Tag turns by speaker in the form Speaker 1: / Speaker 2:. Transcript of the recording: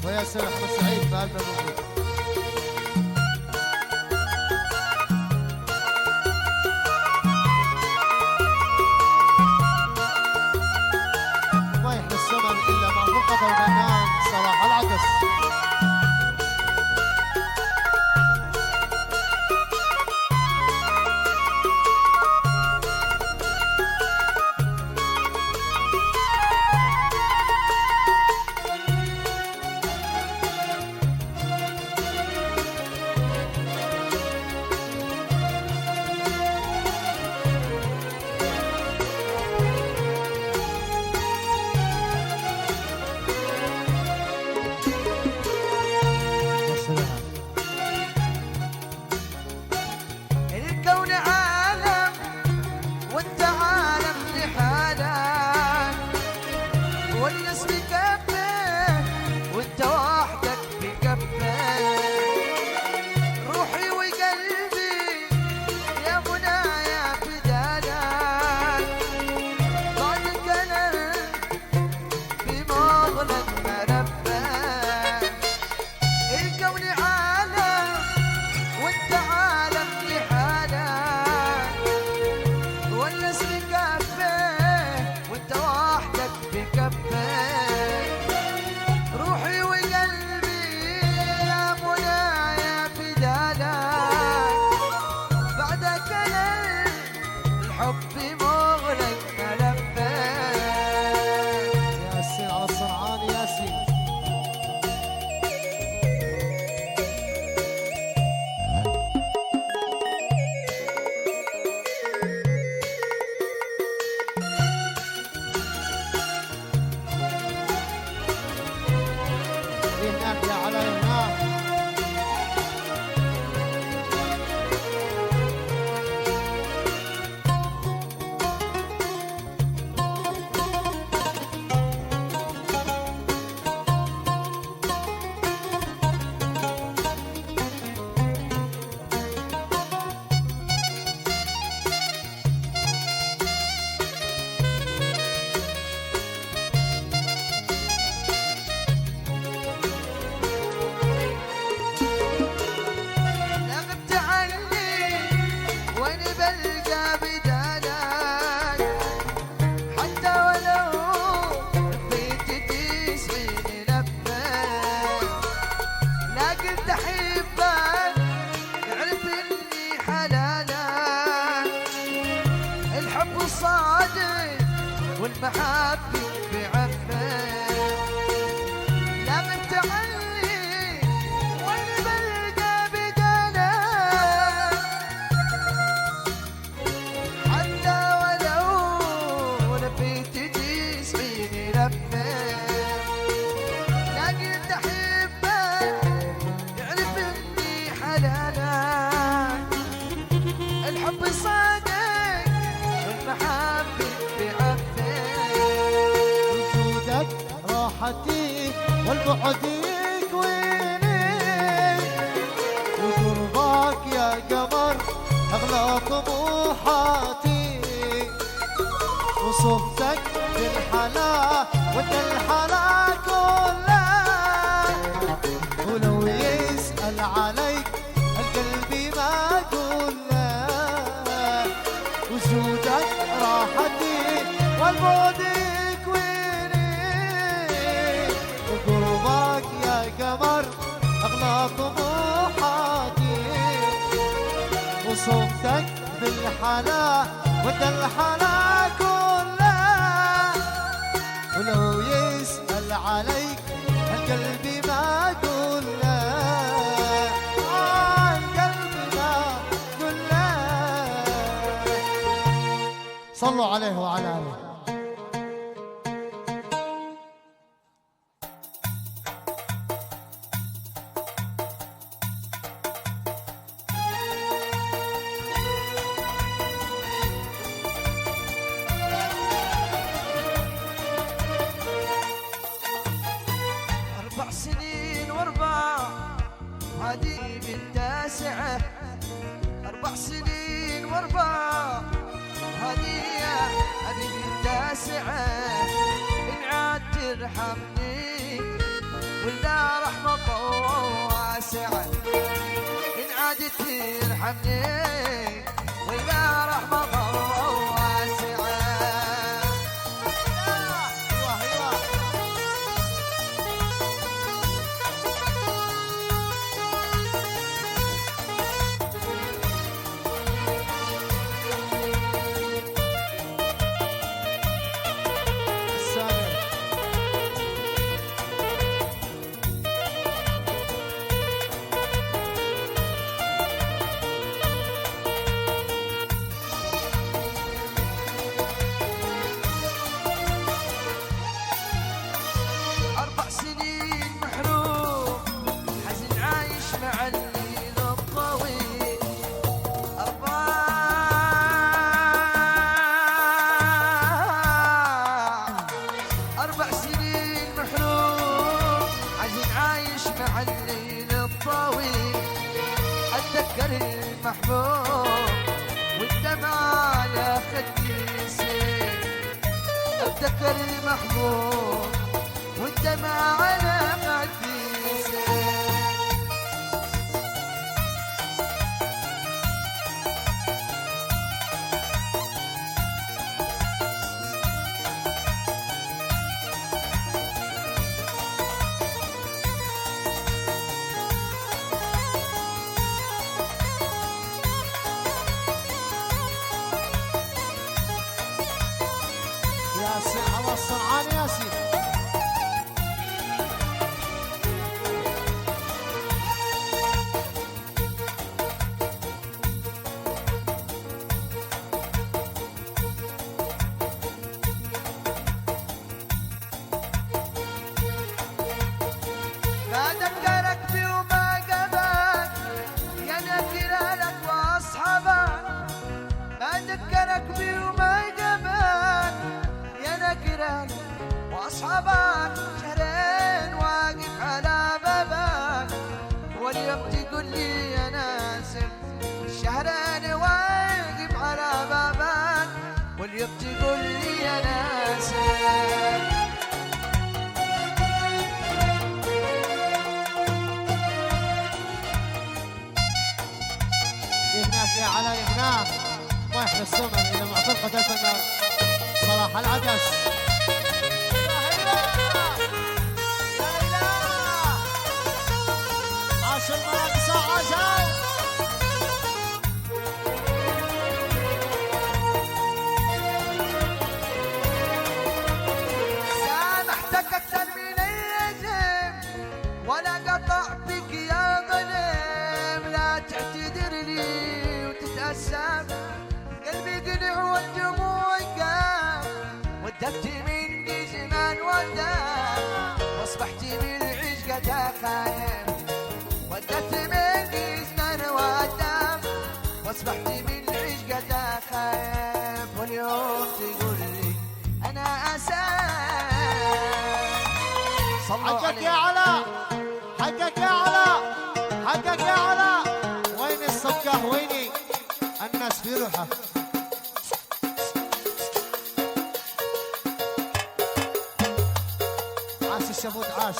Speaker 1: وياسر احمد سعيد بقلب موجود. ما يحلى السمن الا مع فرقه الفنان صلاح العدس.
Speaker 2: الكون عالم وانت عالم لحالك، والناس بكفه وانت وحدك بكفه. روحي وقلبي يا منايا بدالك، بعدك انا بمغلق مربى. الكون عالم وانت عالم لحالك، والناس بكفه وانت وحدك بكفه. روحي وقلبي يا منايا بدالك، بعدك انا الحب مغلق ملبى.
Speaker 1: ياسين على الصنعاني ياسين. هناك يا علي هناك.
Speaker 2: لا غبت عني وين بلقى بدالك، حتى ولو لفيت 90 لفة. لا قلت احبك تعرف اني حلالك، الحب صادق والمحبة بعفة. لا غبت عني وين بلقى بدالك، حتى ولو لفيت 90 لفة. لا قلت احبك تعرف اني حلالك، الحب صادق والمحبة بعفة.
Speaker 1: وجودك راحتي والبعد يكويني، وقربك يا قمر اغلى طموحاتي، وصفتك بالحلا وانت الحلا كله. ولو يسأل عليك القلب ما اقول له، وجودك راحتي والبعد يكويني، وقربك يا قمر اغلى طموحاتي، وصوتك بالحلا وانت الحلا كله. ولو يسأل عليك القلب ما اقول له، القلب ما اقول له. صلوا عليه وعلى آله.
Speaker 2: أربع سنين واربع هذه بالتاسعة، 4 سنين واربع هذه بالتاسعة. إن عاد ترحمني ولا رحمة واسعة إن عادت ترحمني ولا رحمة واسعة.
Speaker 1: ايوه ايوه السامر.
Speaker 2: أربع سنين محروم حزن عايش مع الليل الطويل. أربع سنين محروم حزن عايش مع الليل الطويل. أتذكر المحبوب والدمع على خدي يسيل. أتذكر المحبوب والدمع على خدي يسيل.
Speaker 1: ياسين الله الصنعاني ياسين.
Speaker 2: ما ذكرك بي وما قبلك يا نكر لك واصحابك. ما ذكرك بي وما قبلك يا نكر لك واصحابك. شهرين واقف على بابك واليوم تقول لي يا ناسم. شهرين واقف على بابك واليوم تقول لي يا ناسم.
Speaker 1: هناك يا علاء هناك ما يحلى السمر الى معتقد الفنان صلاح العدس. عاش المراقصة عاشوا.
Speaker 2: سامحتك أكثر من اليتيم ولا قطع بك يا ظلم. لا تعتذر لي وتتأسف قلبي قلع والدموع قام. ودفت مني زمان ودام واصبحت من عشقك خايم. ودفت مني زمان ودام واصبحت من عشقك خايم. واليوم تقول لي أنا أسام.
Speaker 1: حقك يا علاء حقك يا علاء حقك يا علاء. وين الصكة ويني الناس في روحه. عاش الشبوت عاش.